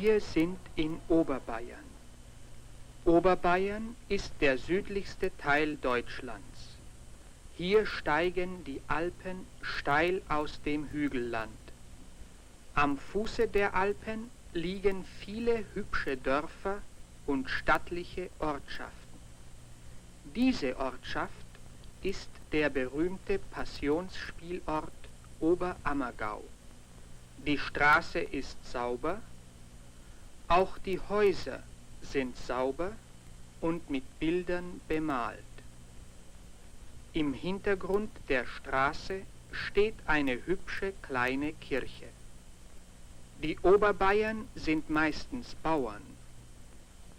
Wir sind in Oberbayern. Oberbayern ist der südlichste Teil Deutschlands. Hier steigen die Alpen steil aus dem Hügelland. Am Fuße der Alpen liegen viele hübsche Dörfer und stattliche Ortschaften. Diese Ortschaft ist der berühmte Passionsspielort Oberammergau. Die Straße ist sauber, auch die Häuser sind sauber und mit Bildern bemalt. Im Hintergrund der Straße steht eine hübsche kleine Kirche. Die Oberbayern sind meistens Bauern.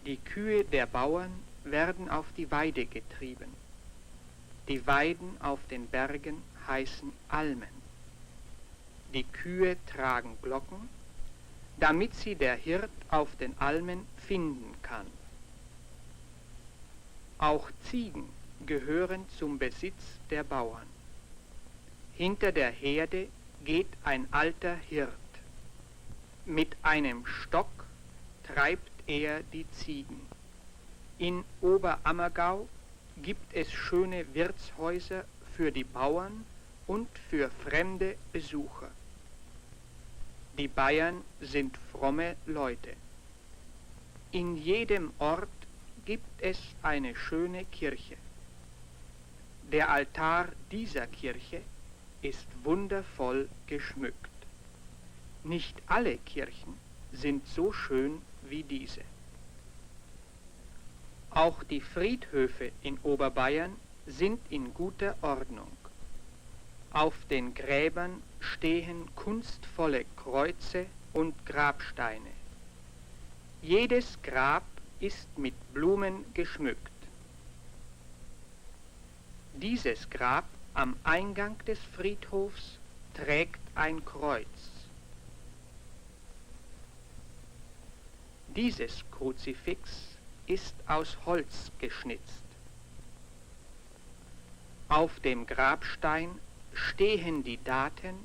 Die Kühe der Bauern werden auf die Weide getrieben. Die Weiden auf den Bergen heißen Almen. Die Kühe tragen Glocken, damit sie der Hirt auf den Almen finden kann. Auch Ziegen gehören zum Besitz der Bauern. Hinter der Herde geht ein alter Hirt. Mit einem Stock treibt er die Ziegen. In Oberammergau gibt es schöne Wirtshäuser für die Bauern und für fremde Besucher. Die Bayern sind fromme Leute. In jedem Ort gibt es eine schöne Kirche. Der Altar dieser Kirche ist wundervoll geschmückt. Nicht alle Kirchen sind so schön wie diese. Auch die Friedhöfe in Oberbayern sind in guter Ordnung. Auf den Gräbern stehen kunstvolle Kreuze und Grabsteine. Jedes Grab ist mit Blumen geschmückt. Dieses Grab am Eingang des Friedhofs trägt ein Kreuz. Dieses Kruzifix ist aus Holz geschnitzt. Auf dem Grabstein stehen die Daten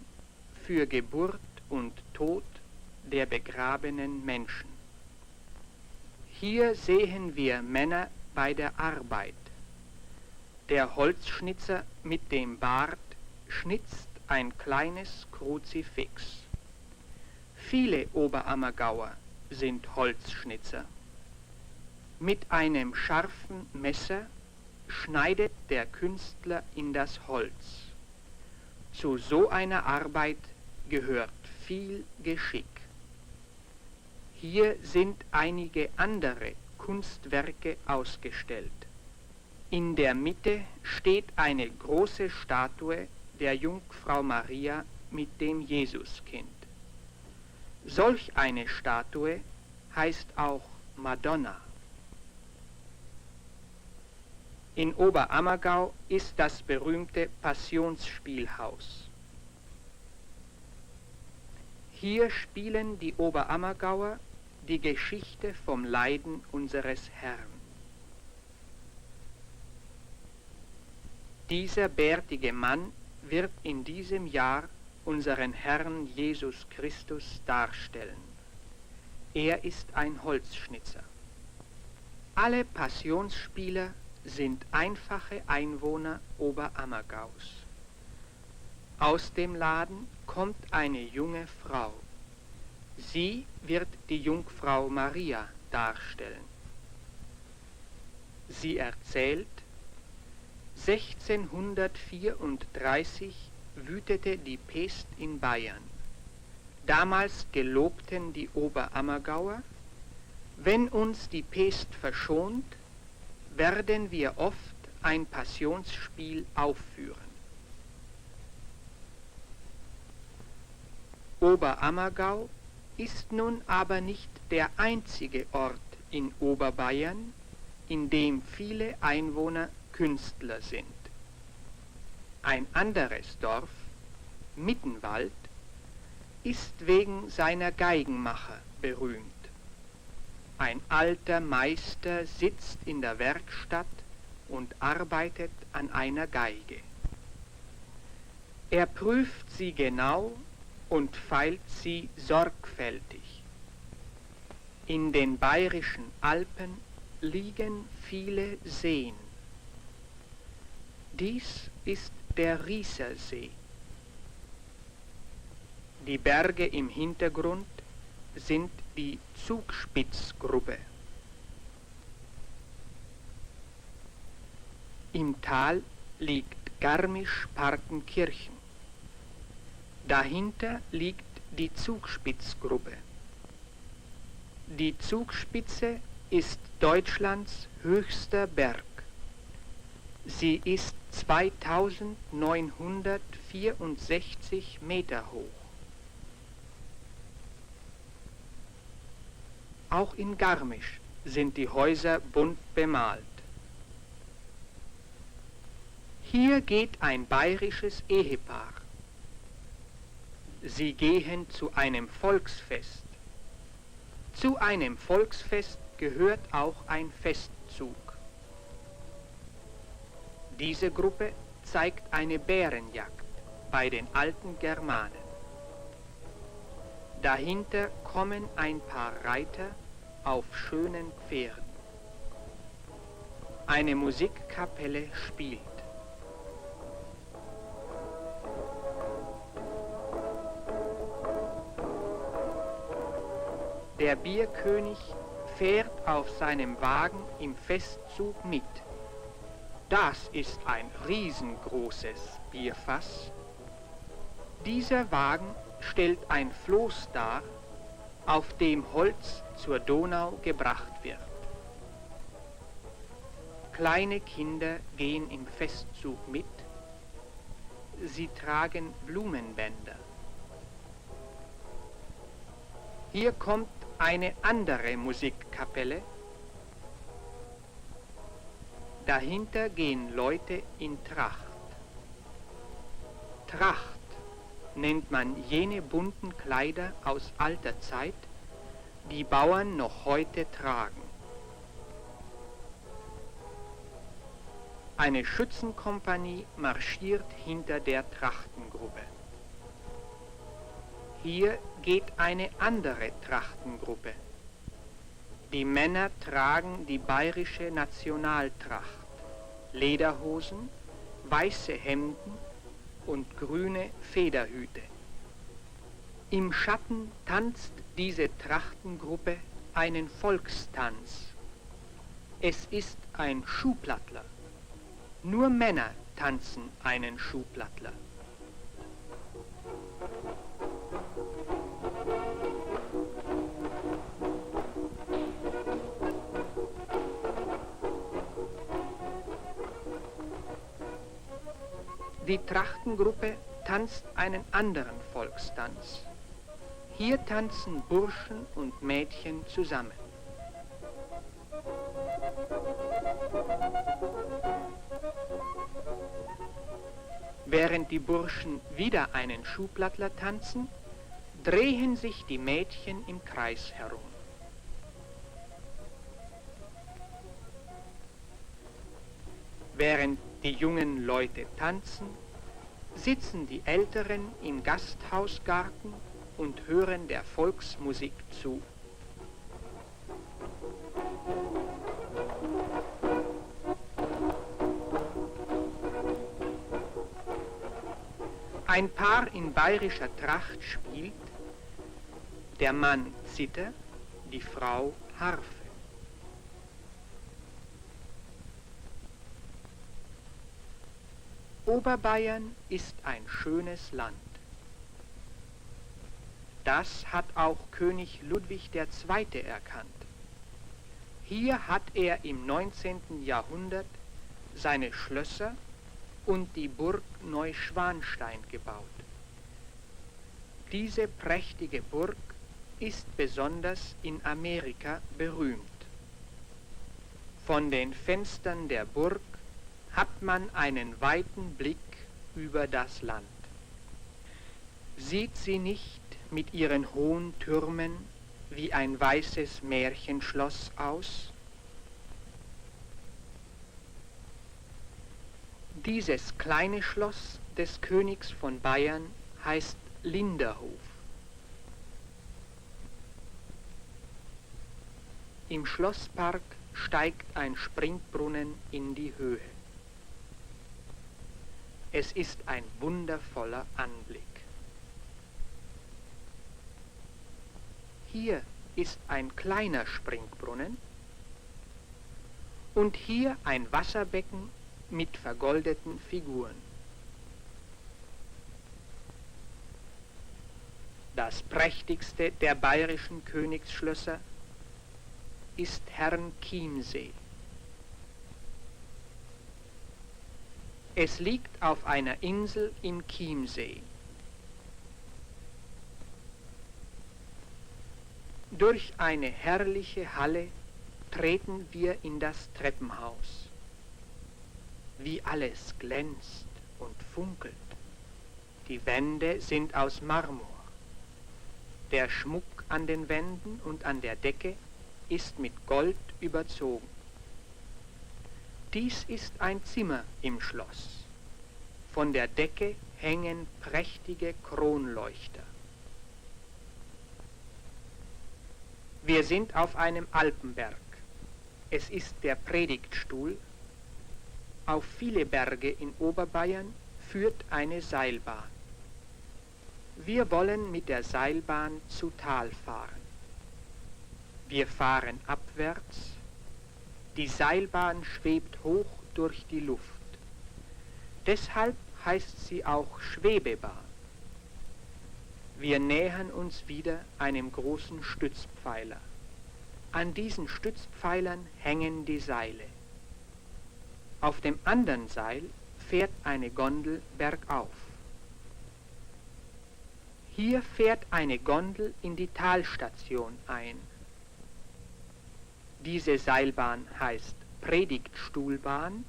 für Geburt und Tod der begrabenen Menschen. Hier sehen wir Männer bei der Arbeit. Der Holzschnitzer mit dem Bart schnitzt ein kleines Kruzifix. Viele Oberammergauer sind Holzschnitzer. Mit einem scharfen Messer schneidet der Künstler in das Holz. Zu so einer Arbeit gehört viel Geschick. Hier sind einige andere Kunstwerke ausgestellt. In der Mitte steht eine große Statue der Jungfrau Maria mit dem Jesuskind. Solch eine Statue heißt auch Madonna. In Oberammergau ist das berühmte Passionsspielhaus. Hier spielen die Oberammergauer die Geschichte vom Leiden unseres Herrn. Dieser bärtige Mann wird in diesem Jahr unseren Herrn Jesus Christus darstellen. Er ist ein Holzschnitzer. Alle Passionsspieler sind einfache Einwohner Oberammergaus. Aus dem Laden kommt eine junge Frau. Sie wird die Jungfrau Maria darstellen. Sie erzählt, 1634 wütete die Pest in Bayern. Damals gelobten die Oberammergauer, wenn uns die Pest verschont, werden wir oft ein Passionsspiel aufführen. Oberammergau ist nun aber nicht der einzige Ort in Oberbayern, in dem viele Einwohner Künstler sind. Ein anderes Dorf, Mittenwald, ist wegen seiner Geigenmacher berühmt. Ein alter Meister sitzt in der Werkstatt und arbeitet an einer Geige. Er prüft sie genau und feilt sie sorgfältig. In den bayerischen Alpen liegen viele Seen. Dies ist der Riesersee. Die Berge im Hintergrund sind die Zugspitzgruppe. Im Tal liegt Garmisch-Partenkirchen. Dahinter liegt die Zugspitzgruppe. Die Zugspitze ist Deutschlands höchster Berg. Sie ist 2964 Meter hoch. Auch in Garmisch sind die Häuser bunt bemalt. Hier geht ein bayerisches Ehepaar. Sie gehen zu einem Volksfest. Zu einem Volksfest gehört auch ein Festzug. Diese Gruppe zeigt eine Bärenjagd bei den alten Germanen. Dahinter kommen ein paar Reiter auf schönen Pferden. Eine Musikkapelle spielt. Der Bierkönig fährt auf seinem Wagen im Festzug mit. Das ist ein riesengroßes Bierfass. Dieser Wagen stellt ein Floß dar, auf dem Holz zur Donau gebracht wird. Kleine Kinder gehen im Festzug mit. Sie tragen Blumenbänder. Hier kommt eine andere Musikkapelle. Dahinter gehen Leute in Tracht. Tracht nennt man jene bunten Kleider aus alter Zeit, die Bauern noch heute tragen. Eine Schützenkompanie marschiert hinter der Trachtengruppe. Hier geht eine andere Trachtengruppe. Die Männer tragen die bayerische Nationaltracht, Lederhosen, weiße Hemden und grüne Federhüte. Im Schatten tanzt diese Trachtengruppe einen Volkstanz. Es ist ein Schuhplattler. Nur Männer tanzen einen Schuhplattler. Die Trachtengruppe tanzt einen anderen Volkstanz. Hier tanzen Burschen und Mädchen zusammen. Während die Burschen wieder einen Schuhplattler tanzen, drehen sich die Mädchen im Kreis herum. Während die jungen Leute tanzen, sitzen die Älteren im Gasthausgarten und hören der Volksmusik zu. Ein Paar in bayerischer Tracht spielt, der Mann Zither, die Frau Harfe. Oberbayern ist ein schönes Land. Das hat auch König Ludwig II. Erkannt. Hier hat er im 19. Jahrhundert seine Schlösser und die Burg Neuschwanstein gebaut. Diese prächtige Burg ist besonders in Amerika berühmt. Von den Fenstern der Burg hat man einen weiten Blick über das Land. Sieht sie nicht mit ihren hohen Türmen wie ein weißes Märchenschloss aus? Dieses kleine Schloss des Königs von Bayern heißt Linderhof. Im Schlosspark steigt ein Springbrunnen in die Höhe. Es ist ein wundervoller Anblick. Hier ist ein kleiner Springbrunnen und hier ein Wasserbecken mit vergoldeten Figuren. Das prächtigste der bayerischen Königsschlösser ist Herrenchiemsee. Es liegt auf einer Insel im Chiemsee. Durch eine herrliche Halle treten wir in das Treppenhaus. Wie alles glänzt und funkelt. Die Wände sind aus Marmor. Der Schmuck an den Wänden und an der Decke ist mit Gold überzogen. Dies ist ein Zimmer im Schloss. Von der Decke hängen prächtige Kronleuchter. Wir sind auf einem Alpenberg. Es ist der Predigtstuhl. Auf viele Berge in Oberbayern führt eine Seilbahn. Wir wollen mit der Seilbahn zu Tal fahren. Wir fahren abwärts. Die Seilbahn schwebt hoch durch die Luft. Deshalb heißt sie auch Schwebebahn. Wir nähern uns wieder einem großen Stützpfeiler. An diesen Stützpfeilern hängen die Seile. Auf dem anderen Seil fährt eine Gondel bergauf. Hier fährt eine Gondel in die Talstation ein. Diese Seilbahn heißt Predigtstuhlbahn,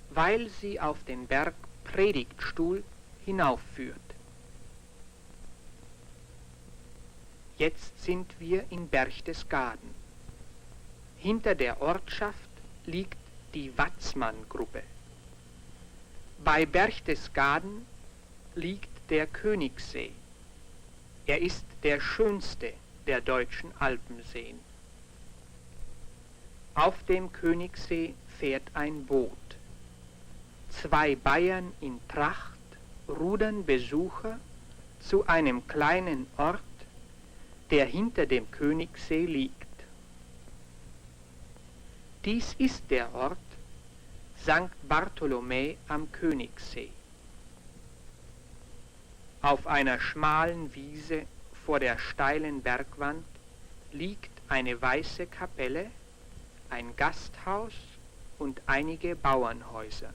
weil sie auf den Berg Predigtstuhl hinaufführt. Jetzt sind wir in Berchtesgaden. Hinter der Ortschaft liegt die Watzmann-Gruppe. Bei Berchtesgaden liegt der Königssee. Er ist der schönste der deutschen Alpenseen. Auf dem Königssee fährt ein Boot. 2 Bayern in Tracht rudern Besucher zu einem kleinen Ort, der hinter dem Königssee liegt. Dies ist der Ort St. Bartholomä am Königssee. Auf einer schmalen Wiese vor der steilen Bergwand liegt eine weiße Kapelle, ein Gasthaus und einige Bauernhäuser.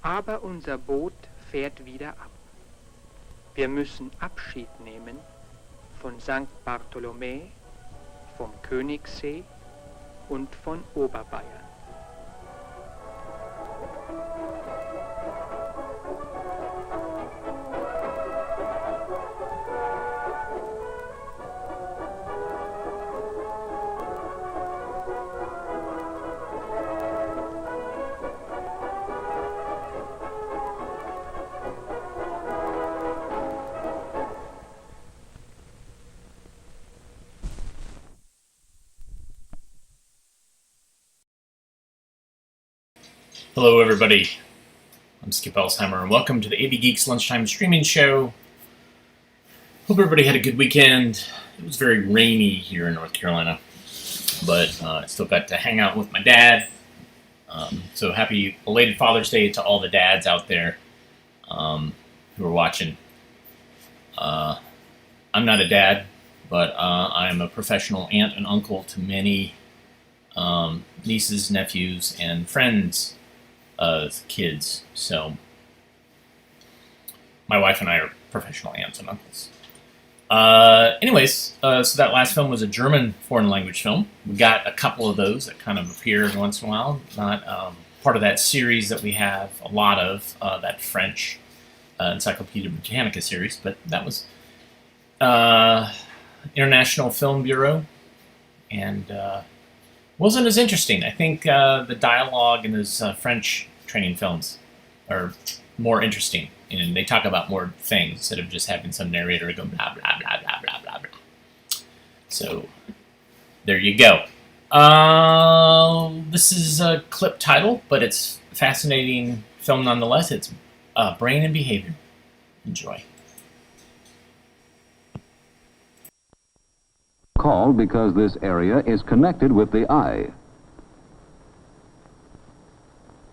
Aber unser Boot fährt wieder ab. Wir müssen Abschied nehmen von St. Bartholomä, vom Königssee und von Oberbayern. Hello everybody, I'm Skip Elsheimer and welcome to the AV Geeks Lunchtime Streaming Show. Hope everybody had a good weekend. It was very rainy here in North Carolina, but I still got to hang out with my dad. So happy belated Father's Day to all the dads out there who are watching. I'm not a dad, but I'm a professional aunt and uncle to many nieces, nephews, and friends of kids. So my wife and I are professional aunts and uncles. Anyways, so that last film was a German foreign language film. We got a couple of those that kind of appear every once in a while. Not part of that series that we have a lot of, that French Encyclopedia Britannica series, but that was International Film Bureau, and wasn't as interesting. I think the dialogue in those French training films are more interesting, and they talk about more things instead of just having some narrator go blah blah blah blah blah blah blah. So there you go. This is a clip title, but it's a fascinating film nonetheless. It's Brain and Behavior. Enjoy. Called because this area is connected with the eye.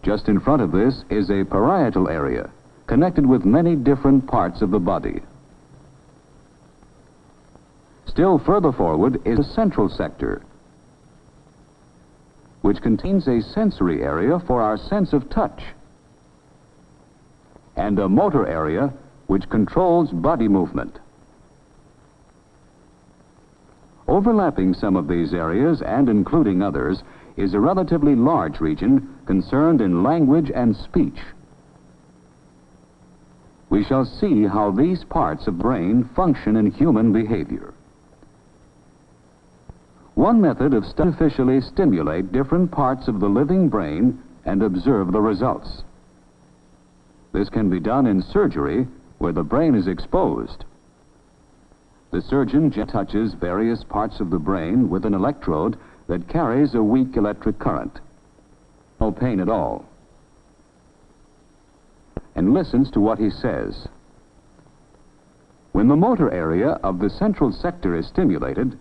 Just in front of this is a parietal area, connected with many different parts of the body. Still further forward is the central sector, which contains a sensory area for our sense of touch, and a motor area which controls body movement. Overlapping some of these areas and including others is a relatively large region concerned in language and speech. We shall see how these parts of brain function in human behavior. One method of artificially stimulate different parts of the living brain and observe the results. This can be done in surgery where the brain is exposed. The surgeon touches various parts of the brain with an electrode that carries a weak electric current. No pain at all. And listens to what he says. When the motor area of the central sector is stimulated,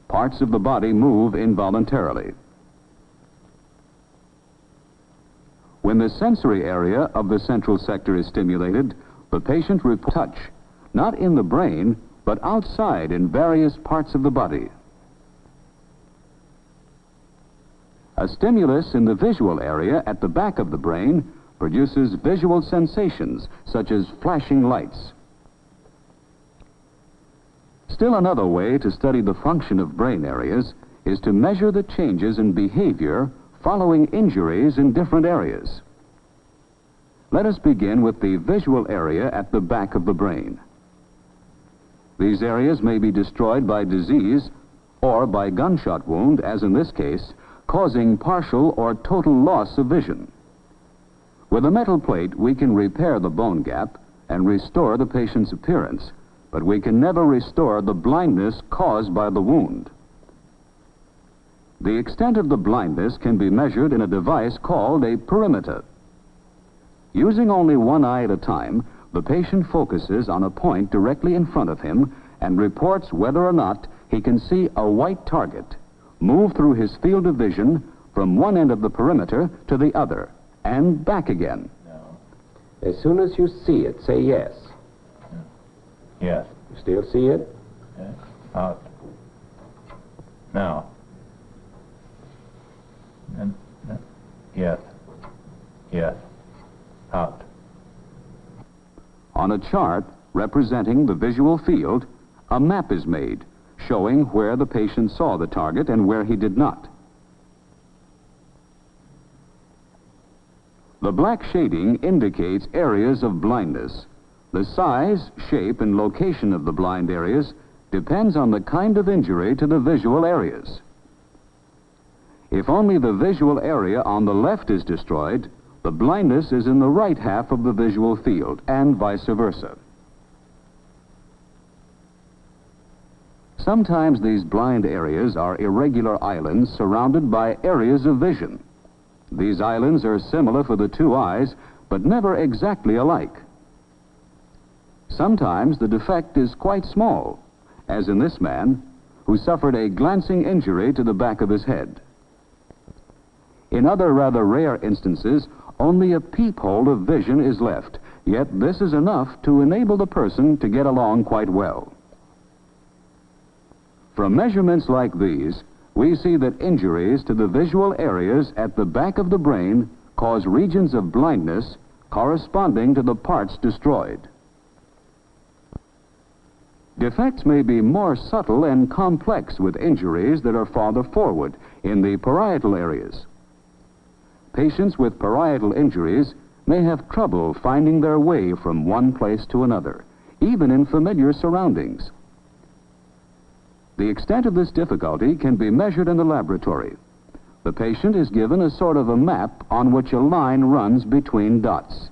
parts of the body move involuntarily. When the sensory area of the central sector is stimulated, the patient reports touch, not in the brain, but outside in various parts of the body. A stimulus in the visual area at the back of the brain produces visual sensations such as flashing lights. Still another way to study the function of brain areas is to measure the changes in behavior following injuries in different areas. Let us begin with the visual area at the back of the brain. These areas may be destroyed by disease or by gunshot wound, as in this case, causing partial or total loss of vision. With a metal plate, we can repair the bone gap and restore the patient's appearance, but we can never restore the blindness caused by the wound. The extent of the blindness can be measured in a device called a perimeter. Using only one eye at a time, the patient focuses on a point directly in front of him and reports whether or not he can see a white target move through his field of vision from one end of the perimeter to the other and back again. No. As soon as you see it, say yes. Yes. You still see it? Yes. Out. Now. And yes. Yes. Out. On a chart representing the visual field, a map is made showing where the patient saw the target and where he did not. The black shading indicates areas of blindness. The size, shape, and location of the blind areas depends on the kind of injury to the visual areas. If only the visual area on the left is destroyed, the blindness is in the right half of the visual field, and vice versa. Sometimes these blind areas are irregular islands surrounded by areas of vision. These islands are similar for the two eyes, but never exactly alike. Sometimes the defect is quite small, as in this man, who suffered a glancing injury to the back of his head. In other rather rare instances, only a peephole of vision is left, yet this is enough to enable the person to get along quite well. From measurements like these, we see that injuries to the visual areas at the back of the brain cause regions of blindness corresponding to the parts destroyed. Defects may be more subtle and complex with injuries that are farther forward in the parietal areas. Patients with parietal injuries may have trouble finding their way from one place to another, even in familiar surroundings. The extent of this difficulty can be measured in the laboratory. The patient is given a sort of a map on which a line runs between dots.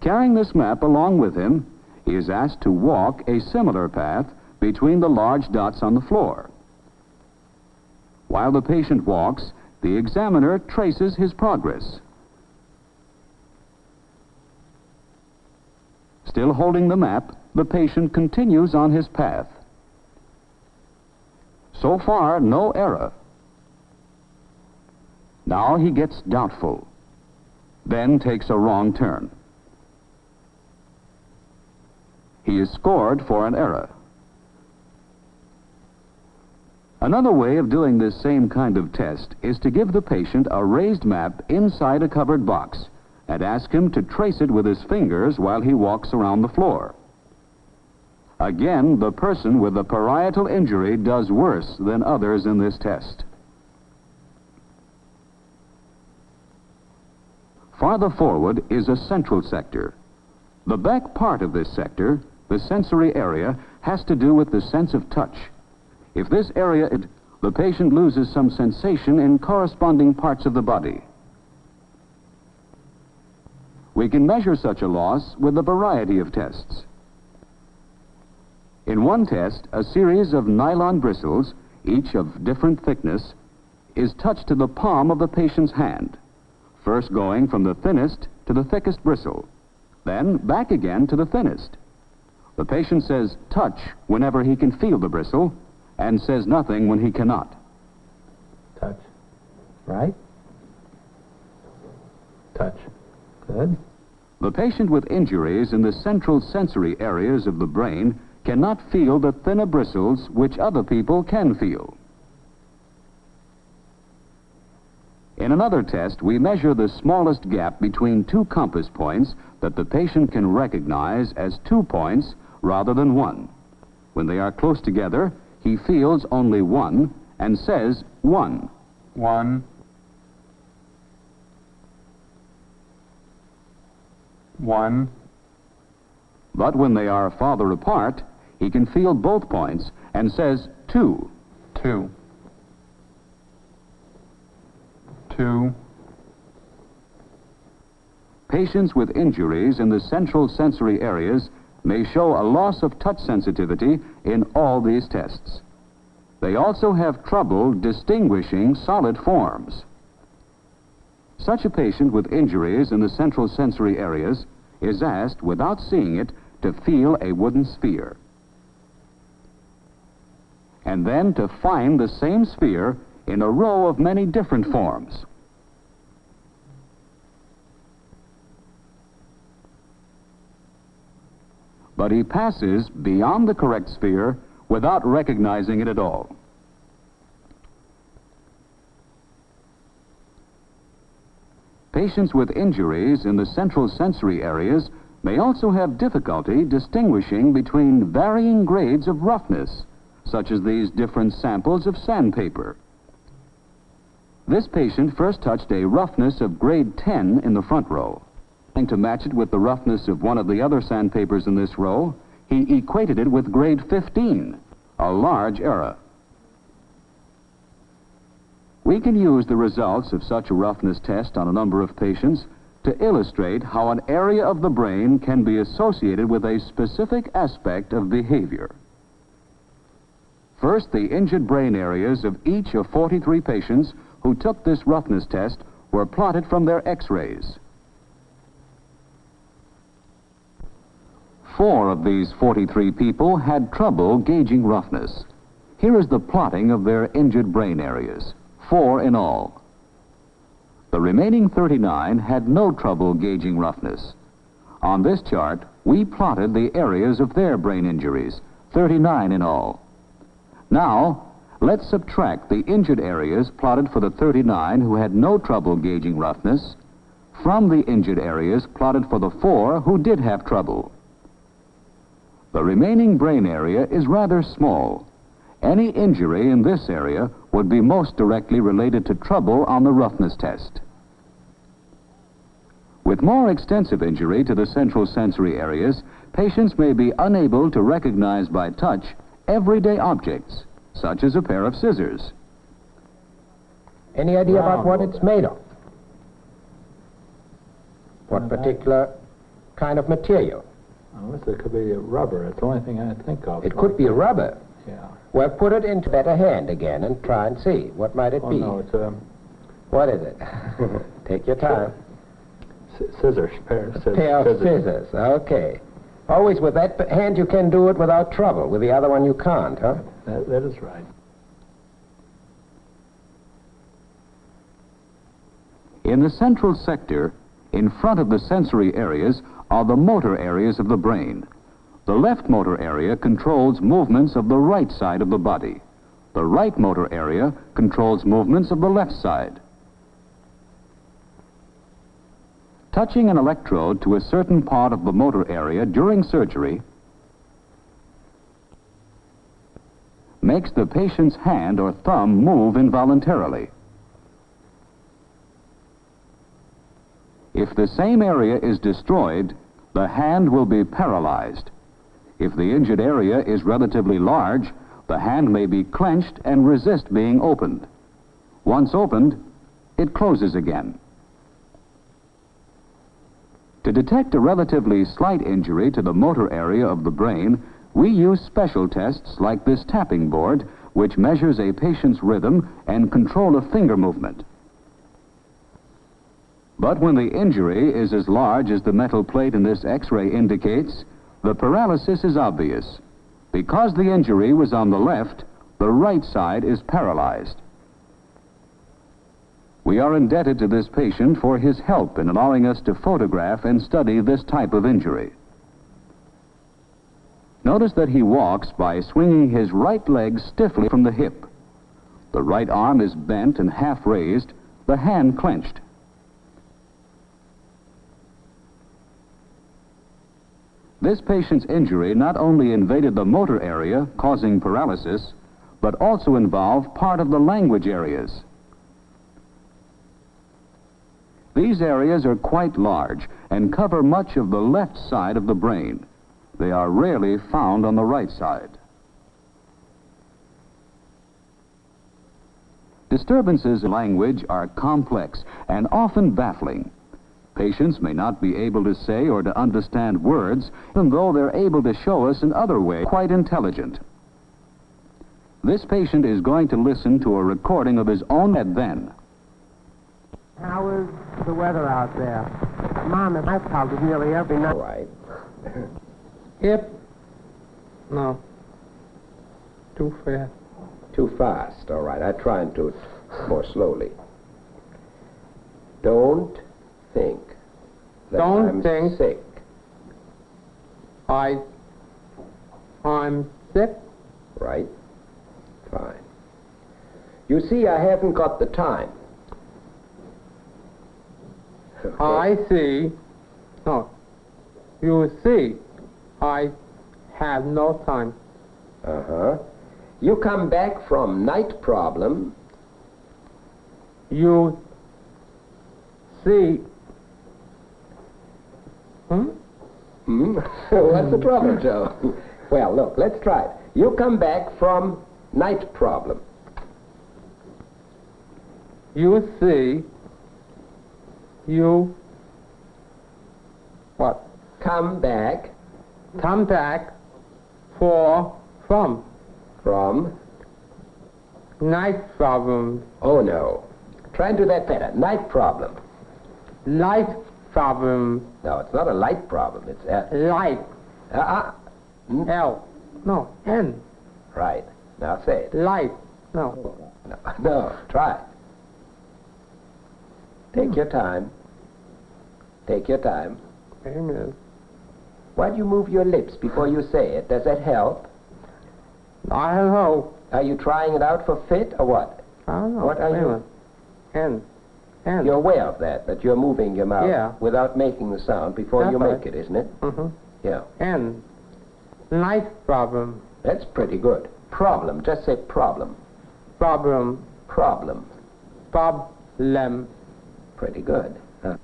Carrying this map along with him, he is asked to walk a similar path between the large dots on the floor. While the patient walks, the examiner traces his progress. Still holding the map, the patient continues on his path. So far, no error. Now he gets doubtful, then takes a wrong turn. He is scored for an error. Another way of doing this same kind of test is to give the patient a raised map inside a covered box and ask him to trace it with his fingers while he walks around the floor. Again, the person with the parietal injury does worse than others in this test. Farther forward is a central sector. The back part of this sector, the sensory area, has to do with the sense of touch. If this area, the patient loses some sensation in corresponding parts of the body. We can measure such a loss with a variety of tests. In one test, a series of nylon bristles, each of different thickness, is touched to the palm of the patient's hand, first going from the thinnest to the thickest bristle, then back again to the thinnest. The patient says touch whenever he can feel the bristle and says nothing when he cannot. Touch. Right? Touch. Good. The patient with injuries in the central sensory areas of the brain cannot feel the thinner bristles which other people can feel. In another test, we measure the smallest gap between two compass points that the patient can recognize as 2 points rather than 1. When they are close together, he feels only 1 and says 1. 1. 1. But when they are farther apart, he can feel both points and says 2. 2. 2. Patients with injuries in the central sensory areas may show a loss of touch sensitivity in all these tests. They also have trouble distinguishing solid forms. Such a patient with injuries in the central sensory areas is asked, without seeing it, to feel a wooden sphere, and then to find the same sphere in a row of many different forms. But he passes beyond the correct sphere without recognizing it at all. Patients with injuries in the central sensory areas may also have difficulty distinguishing between varying grades of roughness, such as these different samples of sandpaper. This patient first touched a roughness of grade 10 in the front row. To match it with the roughness of one of the other sandpapers in this row, he equated it with grade 15, a large error. We can use the results of such a roughness test on a number of patients to illustrate how an area of the brain can be associated with a specific aspect of behavior. First, the injured brain areas of each of 43 patients who took this roughness test were plotted from their X-rays. 4 of these 43 people had trouble gauging roughness. Here is the plotting of their injured brain areas, 4 in all. The remaining 39 had no trouble gauging roughness. On this chart, we plotted the areas of their brain injuries, 39 in all. Now, let's subtract the injured areas plotted for the 39 who had no trouble gauging roughness from the injured areas plotted for the 4 who did have trouble. The remaining brain area is rather small. Any injury in this area would be most directly related to trouble on the roughness test. With more extensive injury to the central sensory areas, patients may be unable to recognize by touch everyday objects, such as a pair of scissors. Any idea about what it's made of? What particular kind of material? Unless it could be rubber. It's the only thing I think of. It could be rubber. Yeah. Well, put it into better hand again and try and see. What might it Oh, be? no, it's What is it? Take your time. scissors. Pair of scissors. Pair of scissors. Okay. Always with that hand you can do it without trouble. With the other one you can't, huh? That is right. In the central sector, in front of the sensory areas, are the motor areas of the brain. The left motor area controls movements of the right side of the body. The right motor area controls movements of the left side. Touching an electrode to a certain part of the motor area during surgery makes the patient's hand or thumb move involuntarily. If the same area is destroyed, the hand will be paralyzed. If the injured area is relatively large, the hand may be clenched and resist being opened. Once opened, it closes again. To detect a relatively slight injury to the motor area of the brain, we use special tests like this tapping board, which measures a patient's rhythm and control of finger movement. But when the injury is as large as the metal plate in this X-ray indicates, the paralysis is obvious. Because the injury was on the left, the right side is paralyzed. We are indebted to this patient for his help in allowing us to photograph and study this type of injury. Notice that he walks by swinging his right leg stiffly from the hip. The right arm is bent and half raised, the hand clenched. This patient's injury not only invaded the motor area, causing paralysis, but also involved part of the language areas. These areas are quite large and cover much of the left side of the brain. They are rarely found on the right side. Disturbances in language are complex and often baffling. Patients may not be able to say or to understand words, even though they're able to show us in other ways quite intelligent. This patient is going to listen to a recording of his own head then. How is the weather out there? Mom, my house is nearly every night. Right. Hip. No. Too fast. Too fast. All right. I try and do it more slowly. Don't think that I'm sick. I'm sick. Right. Fine. You see, I haven't got the time. Okay. I see. No. You see, I have no time. Uh-huh. You come back from night problem. You see. What's the trouble, Joe? Well, look, let's try it. You come back from night problem. You see. You. What? Come back. Come back from night problem. Oh, no. Try and do that better. Night problem. Light problem. No, it's not a light problem. It's Light. L. No, N. Right. Now say it. Light. No. No. Try it. Take your time. Take your time. Wait a minute. Why do you move your lips before you say it? Does that help? I don't know. Are you trying it out for fit or what? I don't know. What are Wait a you? minute. N. You're aware of that you're moving your mouth Yeah. without making the sound before That's you right. make it, isn't it? Mm-hmm. Yeah. N. Night problem. That's pretty good. Problem. Just say problem. Problem. Problem. Problem. Pretty good. Huh?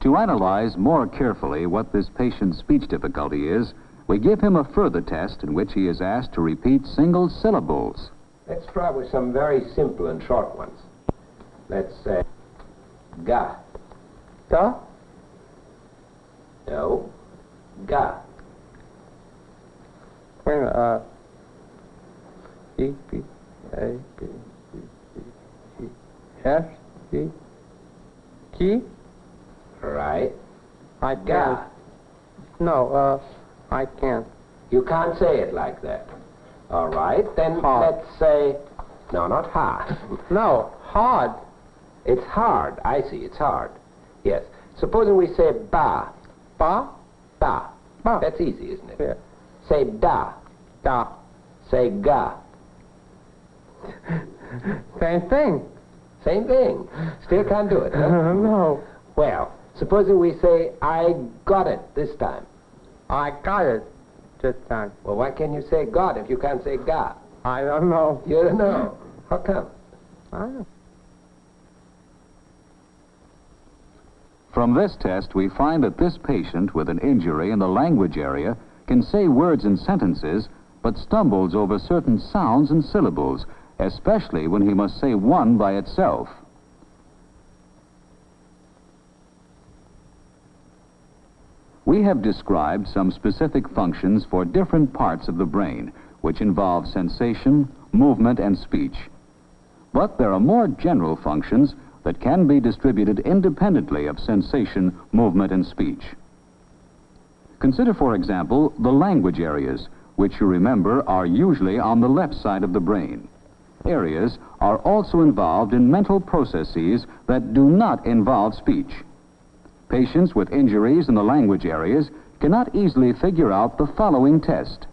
To analyze more carefully what this patient's speech difficulty is, we give him a further test in which he is asked to repeat single syllables. Let's try with some very simple and short ones. Let's say ga. Da. No. Ga. Wait a minute, E, B, A, B, C, D, E, F, G, G? Right. I can't. Ga. No, I can't. You can't say it like that. All right, then Hard. let's say... No, not hard. No, hard. It's hard. I see, it's hard. Yes. Supposing we say ba. Ba? Ba. Ba. That's easy, isn't it? Yeah. Say da. Da. Say ga. Same thing. Same thing. Still can't do it, huh? No. Well, supposing we say I got it this time. I got it this time. Well, why can't you say got if you can't say ga? I don't know. You don't know. How come? I don't know. From this test, we find that this patient with an injury in the language area can say words and sentences, but stumbles over certain sounds and syllables, especially when he must say one by itself. We have described some specific functions for different parts of the brain, which involve sensation, movement, and speech. But there are more general functions that can be distributed independently of sensation, movement, and speech. Consider, for example, the language areas, which you remember are usually on the left side of the brain. Areas are also involved in mental processes that do not involve speech. Patients with injuries in the language areas cannot easily figure out the following test.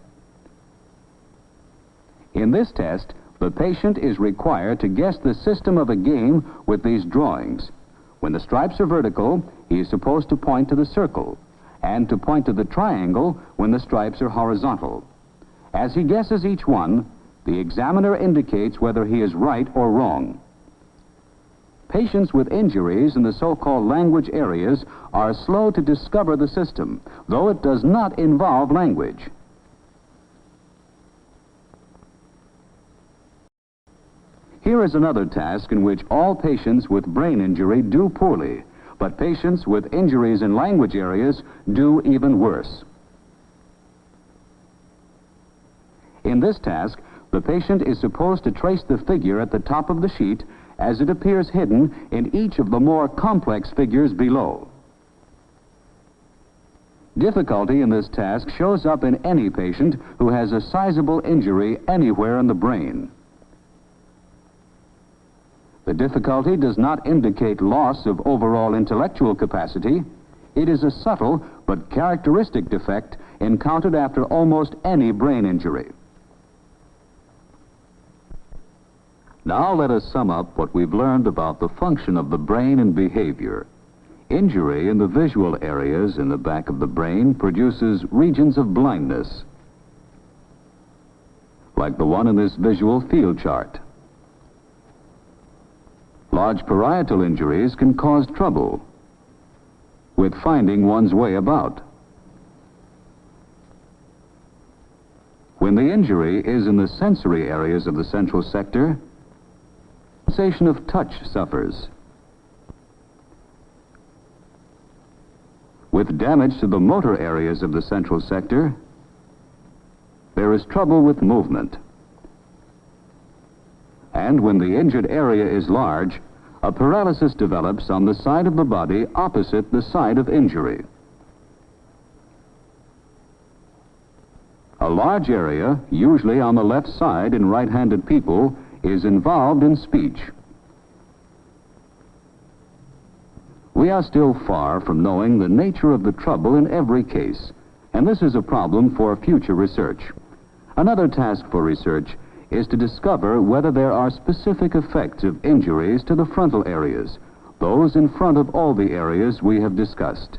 In this test, the patient is required to guess the system of a game with these drawings. When the stripes are vertical, he is supposed to point to the circle, and to point to the triangle when the stripes are horizontal. As he guesses each one, the examiner indicates whether he is right or wrong. Patients with injuries in the so-called language areas are slow to discover the system, though it does not involve language. Here is another task in which all patients with brain injury do poorly, but patients with injuries in language areas do even worse. In this task, the patient is supposed to trace the figure at the top of the sheet as it appears hidden in each of the more complex figures below. Difficulty in this task shows up in any patient who has a sizable injury anywhere in the brain. The difficulty does not indicate loss of overall intellectual capacity. It is a subtle but characteristic defect encountered after almost any brain injury. Now let us sum up what we've learned about the function of the brain and behavior. Injury in the visual areas in the back of the brain produces regions of blindness, like the one in this visual field chart. Large parietal injuries can cause trouble with finding one's way about. When the injury is in the sensory areas of the central sector, sensation of touch suffers. With damage to the motor areas of the central sector, there is trouble with movement. And when the injured area is large, a paralysis develops on the side of the body opposite the side of injury. A large area, usually on the left side in right-handed people, is involved in speech. We are still far from knowing the nature of the trouble in every case, and this is a problem for future research. Another task for research is to discover whether there are specific effects of injuries to the frontal areas, those in front of all the areas we have discussed.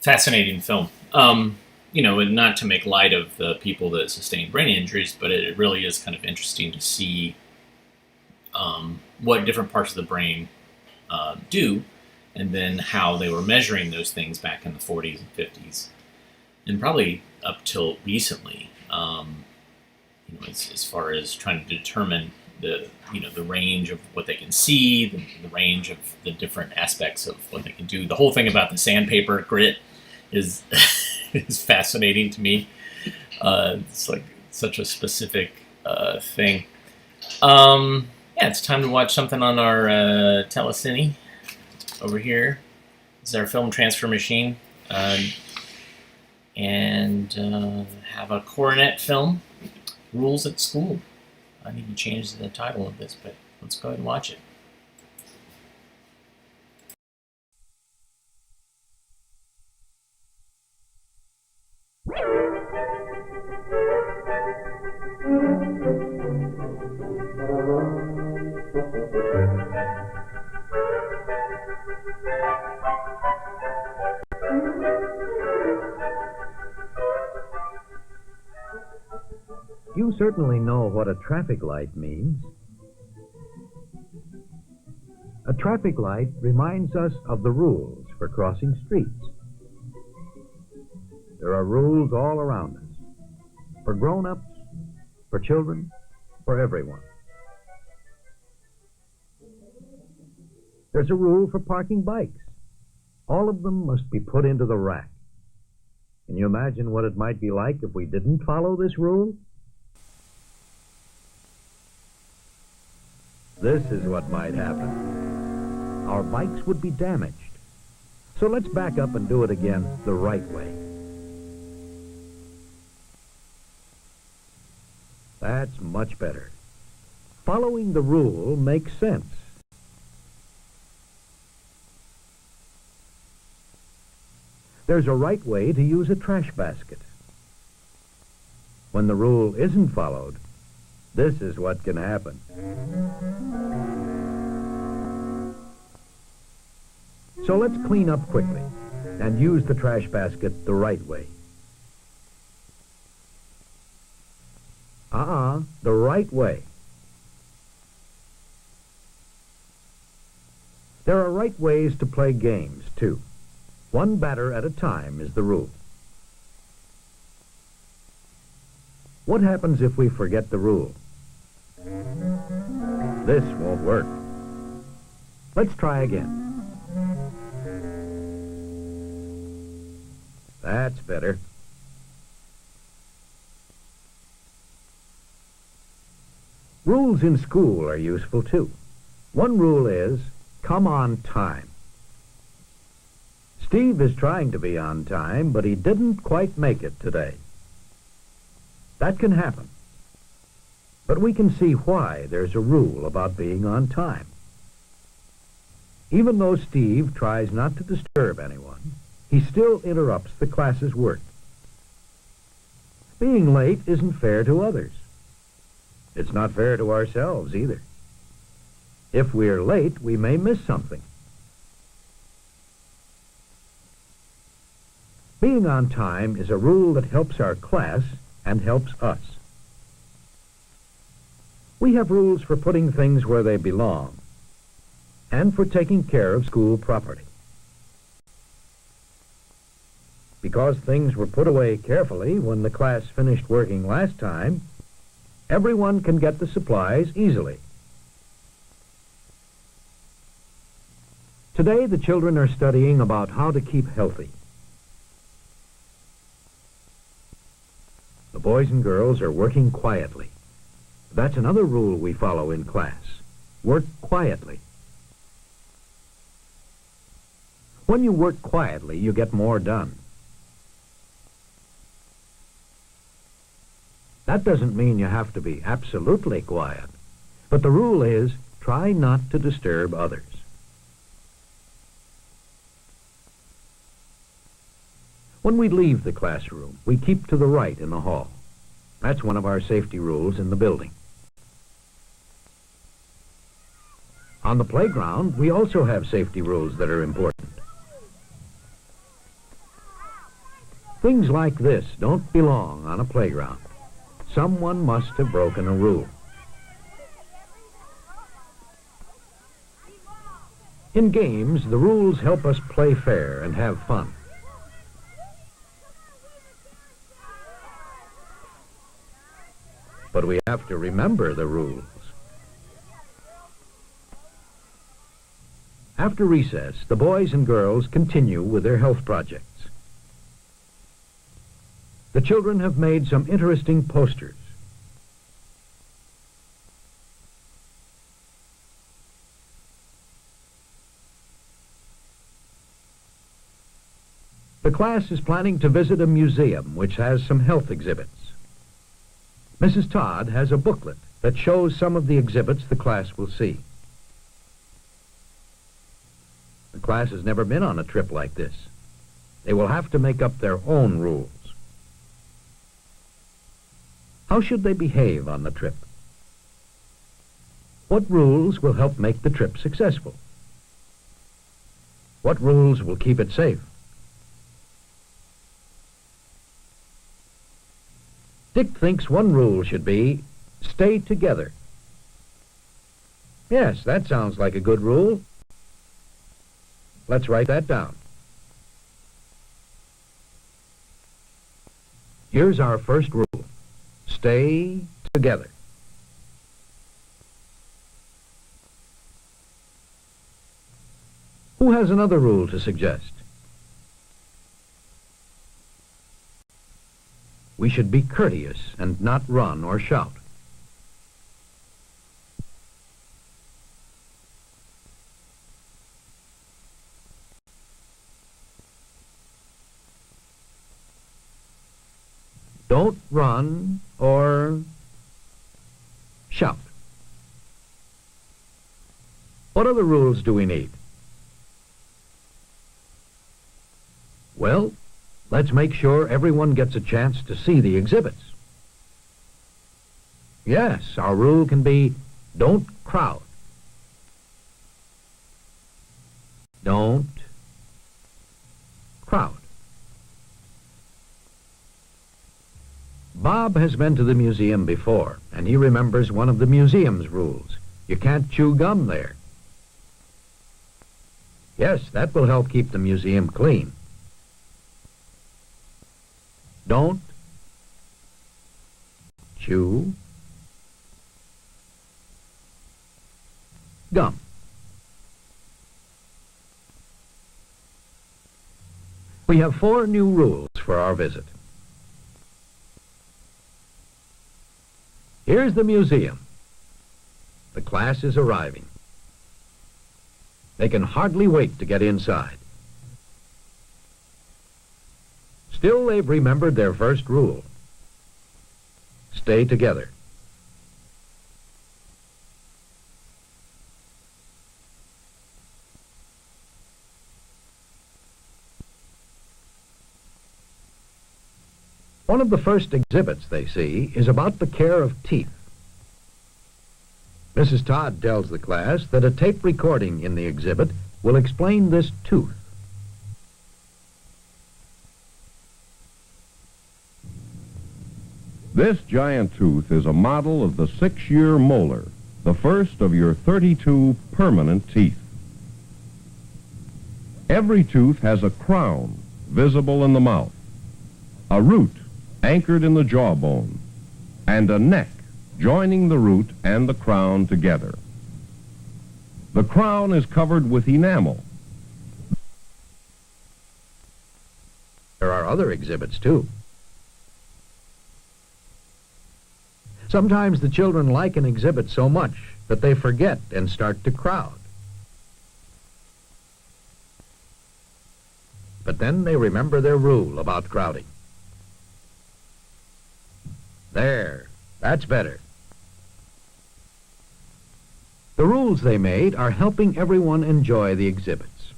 Fascinating film. You know, and not to make light of the people that sustain brain injuries, but it really is kind of interesting to see what different parts of the brain do, and then how they were measuring those things back in the 40s and 50s, and probably up till recently. You know, as far as trying to determine the range of what they can see, the range of the different aspects of what they can do. The whole thing about the sandpaper grit is is fascinating to me. It's like such a specific thing. Yeah, it's time to watch something on our telecine over here. This is our film transfer machine, and have a Coronet film, Rules at School. I need to change the title of this, but let's go ahead and watch it. You certainly know what a traffic light means. A traffic light reminds us of the rules for crossing streets. There are rules all around us, for grown-ups, for children, for everyone. There's a rule for parking bikes. All of them must be put into the rack. Can you imagine what it might be like if we didn't follow this rule? This is what might happen. Our bikes would be damaged. So let's back up and do it again the right way. That's much better. Following the rule makes sense. There's a right way to use a trash basket. When the rule isn't followed, this is what can happen. So let's clean up quickly and use the trash basket the right way. The right way. There are right ways to play games, too. One batter at a time is the rule. What happens if we forget the rule? This won't work. Let's try again. That's better. Rules in school are useful, too. One rule is, come on time. Steve is trying to be on time, but he didn't quite make it today. That can happen. But we can see why there's a rule about being on time. Even though Steve tries not to disturb anyone, he still interrupts the class's work. Being late isn't fair to others. It's not fair to ourselves either. If we're late, we may miss something. Being on time is a rule that helps our class and helps us. We have rules for putting things where they belong and for taking care of school property. Because things were put away carefully when the class finished working last time, everyone can get the supplies easily. Today, the children are studying about how to keep healthy. The boys and girls are working quietly. That's another rule we follow in class. Work quietly. When you work quietly, you get more done. That doesn't mean you have to be absolutely quiet, but the rule is try not to disturb others. When we leave the classroom, we keep to the right in the hall. That's one of our safety rules in the building. On the playground, we also have safety rules that are important. Things like this don't belong on a playground. Someone must have broken a rule. In games, the rules help us play fair and have fun. But we have to remember the rules. After recess, the boys and girls continue with their health projects. The children have made some interesting posters. The class is planning to visit a museum which has some health exhibits. Mrs. Todd has a booklet that shows some of the exhibits the class will see. The class has never been on a trip like this. They will have to make up their own rules. How should they behave on the trip? What rules will help make the trip successful? What rules will keep it safe? Dick thinks one rule should be, stay together. Yes, that sounds like a good rule. Let's write that down. Here's our first rule. Stay together. Who has another rule to suggest? We should be courteous and not run or shout. Don't run or shout. What other rules do we need? Well, let's make sure everyone gets a chance to see the exhibits. Yes, our rule can be, don't crowd. Don't crowd. Bob has been to the museum before, and he remembers one of the museum's rules. You can't chew gum there. Yes, that will help keep the museum clean. Don't chew gum. We have 4 new rules for our visit. Here's the museum. The class is arriving. They can hardly wait to get inside. Still, they've remembered their first rule. Stay together. One of the first exhibits they see is about the care of teeth. Mrs. Todd tells the class that a tape recording in the exhibit will explain this tooth. This giant tooth is a model of the 6-year molar, the first of your 32 permanent teeth. Every tooth has a crown visible in the mouth, a root anchored in the jawbone, and a neck joining the root and the crown together. The crown is covered with enamel. There are other exhibits, too. Sometimes the children like an exhibit so much that they forget and start to crowd. But then they remember their rule about crowding. There, that's better. The rules they made are helping everyone enjoy the exhibits.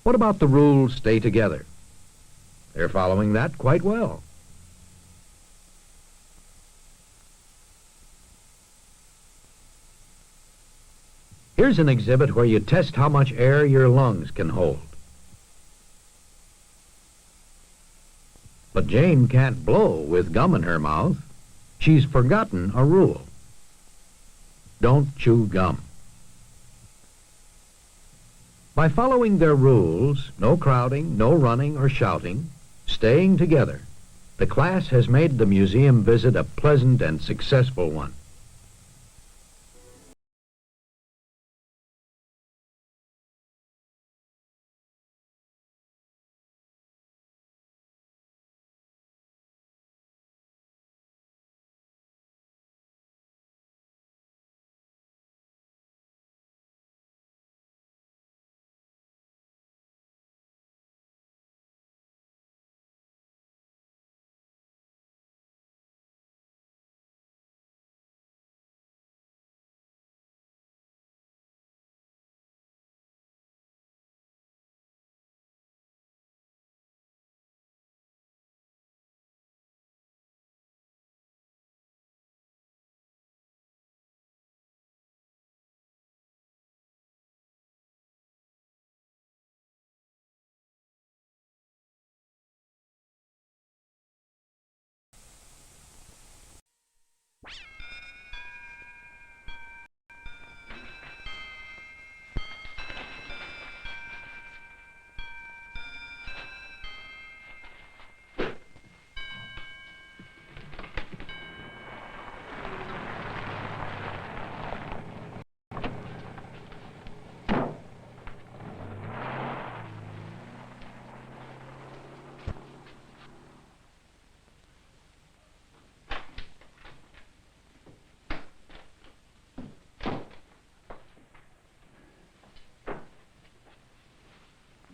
What about the rule, stay together? They're following that quite well. Here's an exhibit where you test how much air your lungs can hold. But Jane can't blow with gum in her mouth. She's forgotten a rule. Don't chew gum. By following their rules, no crowding, no running or shouting, staying together, the class has made the museum visit a pleasant and successful one.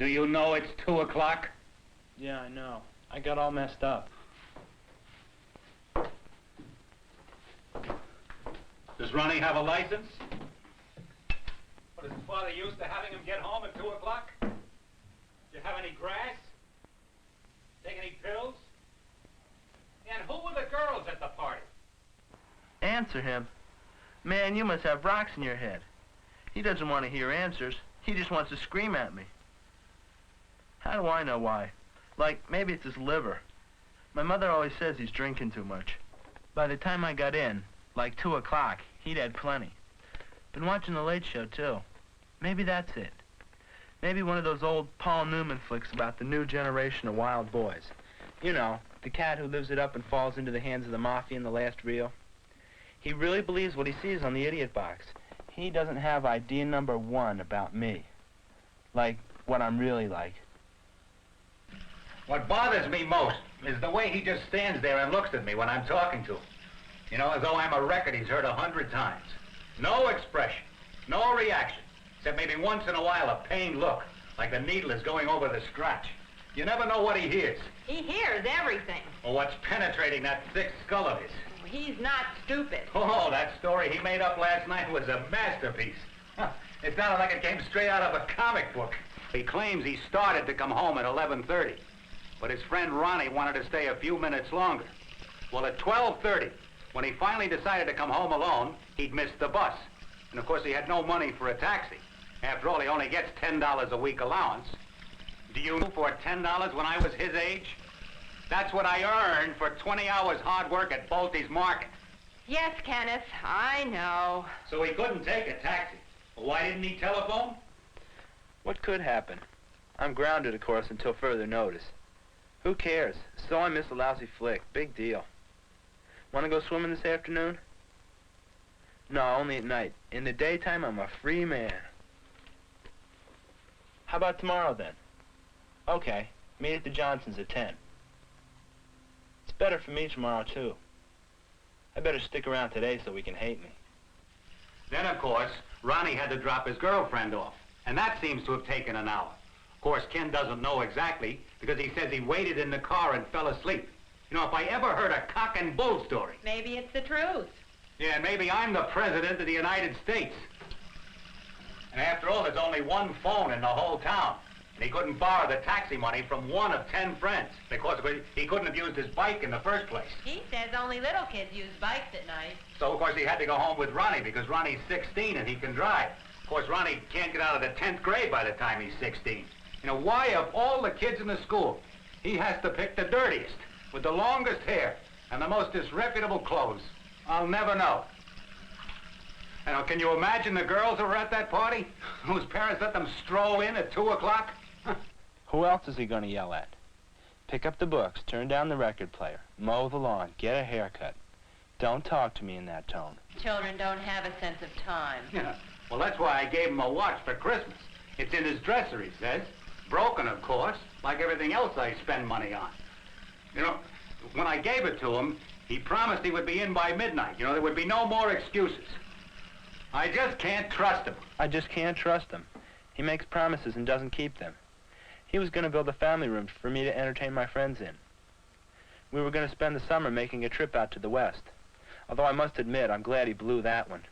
Do you know it's 2 o'clock? Yeah, I know. I got all messed up. Does Ronnie have a license? What, is his father used to having him get home at 2 o'clock? Do you have any grass? Take any pills? And who were the girls at the party? Answer him. Man, you must have rocks in your head. He doesn't want to hear answers. He just wants to scream at me. How do I know why? Like, maybe it's his liver. My mother always says he's drinking too much. By the time I got in, like 2 o'clock, he'd had plenty. Been watching the Late Show, too. Maybe that's it. Maybe one of those old Paul Newman flicks about the new generation of wild boys. You know, the cat who lives it up and falls into the hands of the mafia in the last reel. He really believes what he sees on the idiot box. He doesn't have idea number one about me. Like, what I'm really like. What bothers me most is the way he just stands there and looks at me when I'm talking to him. You know, as though I'm a record he's heard 100 times. No expression, no reaction, except maybe once in a while a pained look, like the needle is going over the scratch. You never know what he hears. He hears everything. Or what's penetrating that thick skull of his. He's not stupid. Oh, that story he made up last night was a masterpiece. Huh. It sounded like it came straight out of a comic book. He claims he started to come home at 11:30, but his friend Ronnie wanted to stay a few minutes longer. Well, at 12:30, when he finally decided to come home alone, he'd missed the bus. And of course, he had no money for a taxi. After all, he only gets $10 a week allowance. Do you know for $10 when I was his age? That's what I earned for 20 hours hard work at Bolte's Market. Yes, Kenneth, I know. So he couldn't take a taxi. Well, why didn't he telephone? What could happen? I'm grounded, of course, until further notice. Who cares? So I miss a lousy flick. Big deal. Want to go swimming this afternoon? No, only at night. In the daytime, I'm a free man. How about tomorrow, then? Okay, meet at the Johnsons at 10. It's better for me tomorrow, too. I better stick around today so he can hate me. Then, of course, Ronnie had to drop his girlfriend off, and that seems to have taken an hour. Of course, Ken doesn't know exactly, because he says he waited in the car and fell asleep. You know, if I ever heard a cock and bull story... Maybe it's the truth. Yeah, maybe I'm the President of the United States. And after all, there's only one phone in the whole town. And he couldn't borrow the taxi money from one of 10 friends, because he couldn't have used his bike in the first place. He says only little kids use bikes at night. So, of course, he had to go home with Ronnie, because Ronnie's 16 and he can drive. Of course, Ronnie can't get out of the 10th grade by the time he's 16. You know, why, of all the kids in the school, he has to pick the dirtiest, with the longest hair, and the most disreputable clothes? I'll never know. And can you imagine the girls who were at that party, whose parents let them stroll in at 2 o'clock? Who else is he going to yell at? Pick up the books, turn down the record player, mow the lawn, get a haircut. Don't talk to me in that tone. Children don't have a sense of time. Yeah. Well, that's why I gave him a watch for Christmas. It's in his dresser, he says. Broken, of course, like everything else I spend money on. You know, when I gave it to him, he promised he would be in by midnight. You know, there would be no more excuses. I just can't trust him. I just can't trust him. He makes promises and doesn't keep them. He was going to build a family room for me to entertain my friends in. We were going to spend the summer making a trip out to the West. Although I must admit, I'm glad he blew that one.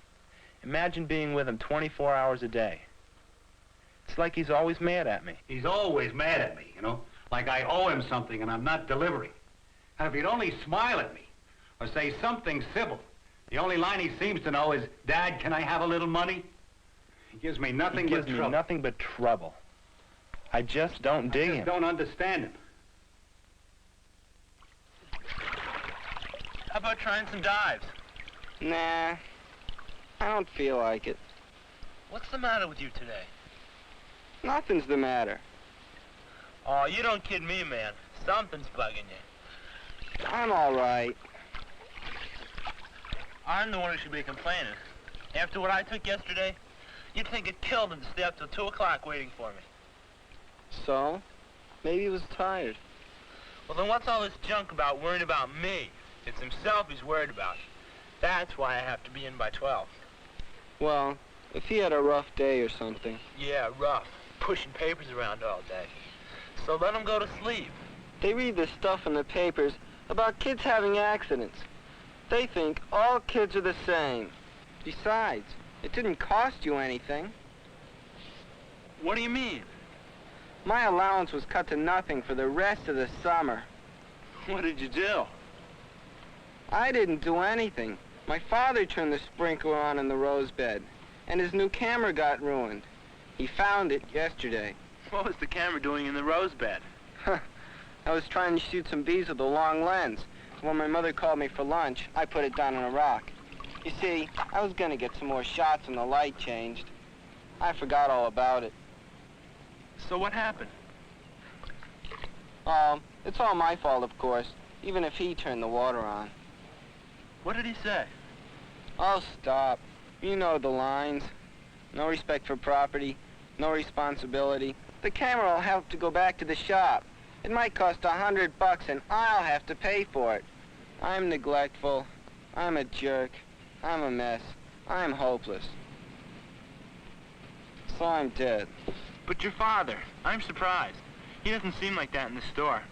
Imagine being with him 24 hours a day. It's like he's always mad at me. He's always mad at me, you know, like I owe him something and I'm not delivering. And if he'd only smile at me or say something civil, the only line he seems to know is, Dad, can I have a little money? He gives me nothing but trouble. He gives me nothing but trouble. I just don't dig him. I just don't understand him. How about trying some dives? Nah, I don't feel like it. What's the matter with you today? Nothing's the matter. Oh, you don't kid me, man. Something's bugging you. I'm all right. I'm the one who should be complaining. After what I took yesterday, you'd think it killed him to stay up till 2 o'clock waiting for me. So? Maybe he was tired. Well, then what's all this junk about worrying about me? It's himself he's worried about. That's why I have to be in by 12. Well, if he had a rough day or something. Yeah, rough. pushing papers around all day. So let them go to sleep. They read this stuff in the papers about kids having accidents. They think all kids are the same. Besides, it didn't cost you anything. What do you mean? My allowance was cut to nothing for the rest of the summer. What did you do? I didn't do anything. My father turned the sprinkler on in the rose bed, and his new camera got ruined. He found it yesterday. What was the camera doing in the rose bed? I was trying to shoot some bees with a long lens. When my mother called me for lunch, I put it down on a rock. You see, I was going to get some more shots when the light changed. I forgot all about it. So what happened? It's all my fault, of course, even if he turned the water on. What did he say? Oh, stop. You know the lines. No respect for property, no responsibility. The camera will have to go back to the shop. It might cost $100 and I'll have to pay for it. I'm neglectful. I'm a jerk. I'm a mess. I'm hopeless. So I'm dead. But your father, I'm surprised. He doesn't seem like that in the store.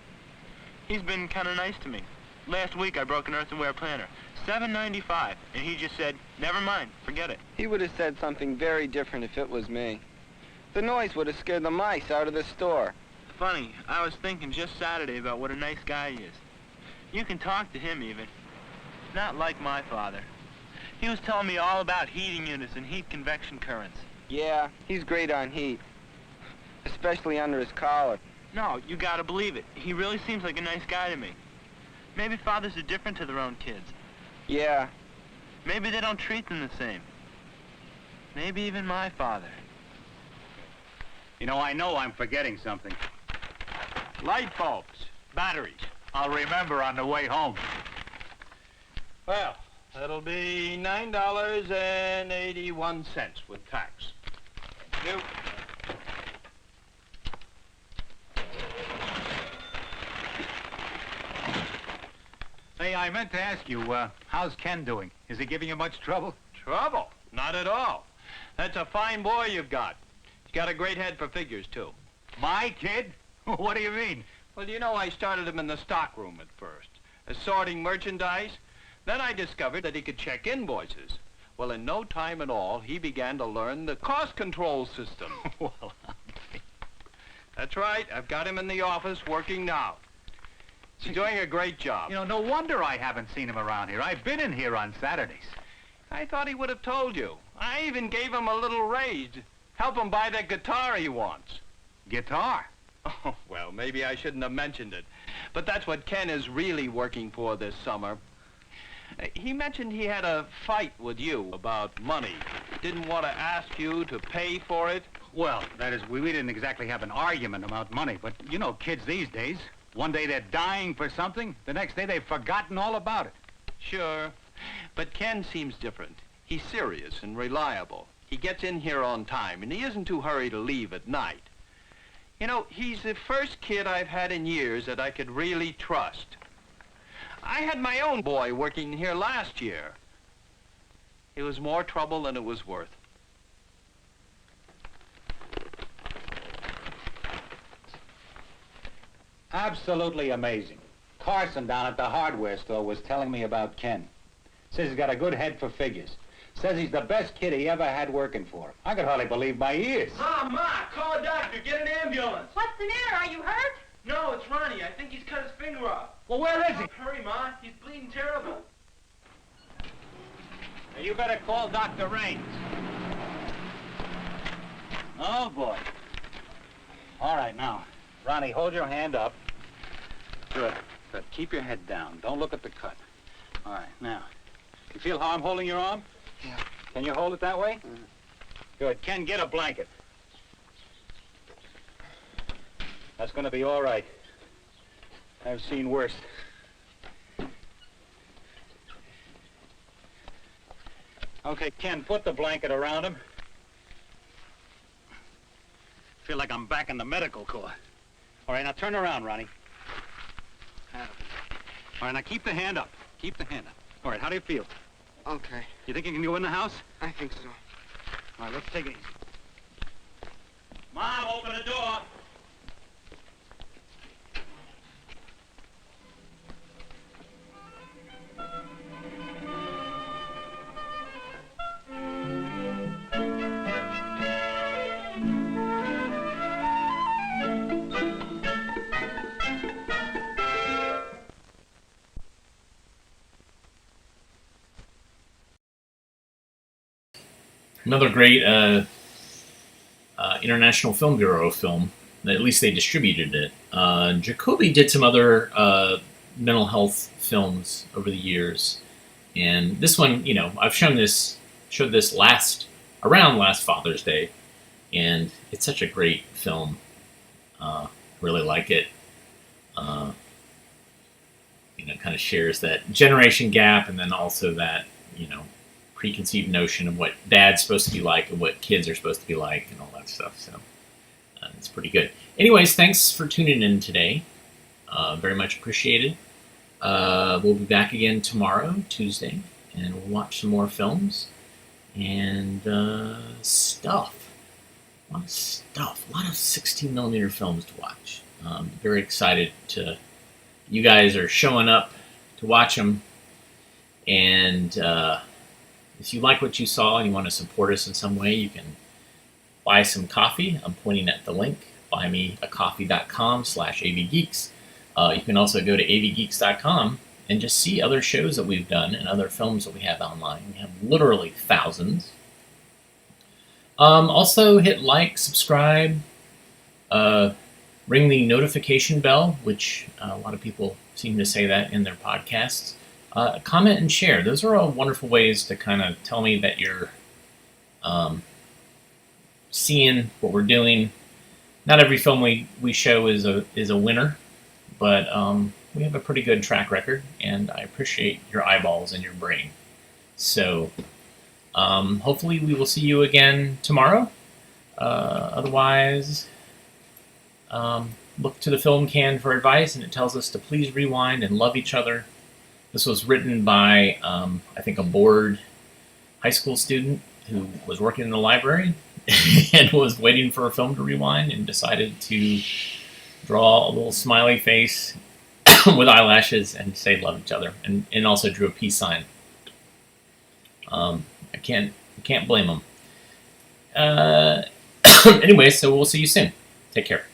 He's been kind of nice to me. Last week I broke an earthenware planter, $7.95, and he just said, never mind, forget it. He would have said something very different if it was me. The noise would have scared the mice out of the store. Funny, I was thinking just Saturday about what a nice guy he is. You can talk to him even. Not like my father. He was telling me all about heating units and heat convection currents. Yeah, he's great on heat. Especially under his collar. No, you gotta believe it. He really seems like a nice guy to me. Maybe fathers are different to their own kids. Yeah. Maybe they don't treat them the same. Maybe even my father. You know I'm forgetting something. Light bulbs, batteries. I'll remember on the way home. Well, that'll be $9.81 with tax. You. Hey, I meant to ask you, how's Ken doing? Is he giving you much trouble? Trouble? Not at all. That's a fine boy you've got. He's got a great head for figures, too. My kid? What do you mean? Well, you know, I started him in the stock room at first, assorting merchandise. Then I discovered that he could check invoices. Well, in no time at all, he began to learn the cost control system. Well, that's right. I've got him in the office working now. He's doing a great job. you know, no wonder I haven't seen him around here. I've been in here on Saturdays. I thought he would have told you. I even gave him a little raise. Help him buy that guitar he wants. Guitar? Oh, well, maybe I shouldn't have mentioned it. But that's what Ken is really working for this summer. He mentioned he had a fight with you about money. Didn't want to ask you to pay for it. Well, that is, we didn't exactly have an argument about money, but you know kids these days. One day they're dying for something, the next day they've forgotten all about it. Sure, but Ken seems different. He's serious and reliable. He gets in here on time, and he isn't too hurried to leave at night. You know, he's the first kid I've had in years that I could really trust. I had my own boy working here last year. It was more trouble than it was worth. Absolutely amazing. Carson down at the hardware store was telling me about Ken. Says he's got a good head for figures. Says he's the best kid he ever had working for him. I could hardly believe my ears. Ma, call a doctor. Get an ambulance. What's the matter? Are you hurt? No, it's Ronnie. I think he's cut his finger off. Well, where is he? Hurry, Ma. He's bleeding terrible. You better call Dr. Raines. Oh, boy. All right, now, Ronnie, hold your hand up. Good. Good. Keep your head down. Don't look at the cut. All right, now. You feel how I'm holding your arm? Yeah. Can you hold it that way? Good. Ken, get a blanket. That's going to be all right. I've seen worse. Okay, Ken, put the blanket around him. Feel like I'm back in the medical corps. All right, now turn around, Ronnie. All right, now keep the hand up. Keep the hand up. All right, how do you feel? Okay. You think you can go in the house? I think so. All right, let's take it easy. Mom, open the door. Another great International Film Bureau film. At least they distributed it. Jacoby did some other mental health films over the years, and this one, I've showed this around last Father's Day, and it's such a great film. Really like it. Kind of shares that generation gap, and then also that preconceived notion of what dad's supposed to be like and what kids are supposed to be like and all that stuff. So it's pretty good. Anyways, thanks for tuning in today. Very much appreciated. We'll be back again tomorrow, Tuesday, and we'll watch some more films and stuff. A lot of stuff. A lot of 16mm films to watch. Very excited to... You guys are showing up to watch them, and if you like what you saw and you want to support us in some way, you can buy some coffee. I'm pointing at the link, buymeacoffee.com/avgeeks. You can also go to avgeeks.com and just see other shows that we've done and other films that we have online. We have literally thousands. Also, hit like, subscribe, ring the notification bell, which a lot of people seem to say that in their podcasts. Comment and share. Those are all wonderful ways to kind of tell me that you're seeing what we're doing. Not every film we show is a winner, but we have a pretty good track record, and I appreciate your eyeballs and your brain. So hopefully we will see you again tomorrow. Otherwise, look to the film can for advice, and it tells us to please rewind and love each other. This was written by, I think, a bored high school student who was working in the library and was waiting for a film to rewind and decided to draw a little smiley face with eyelashes and say love each other, and also drew a peace sign. I can't blame him. Anyway, so we'll see you soon. Take care.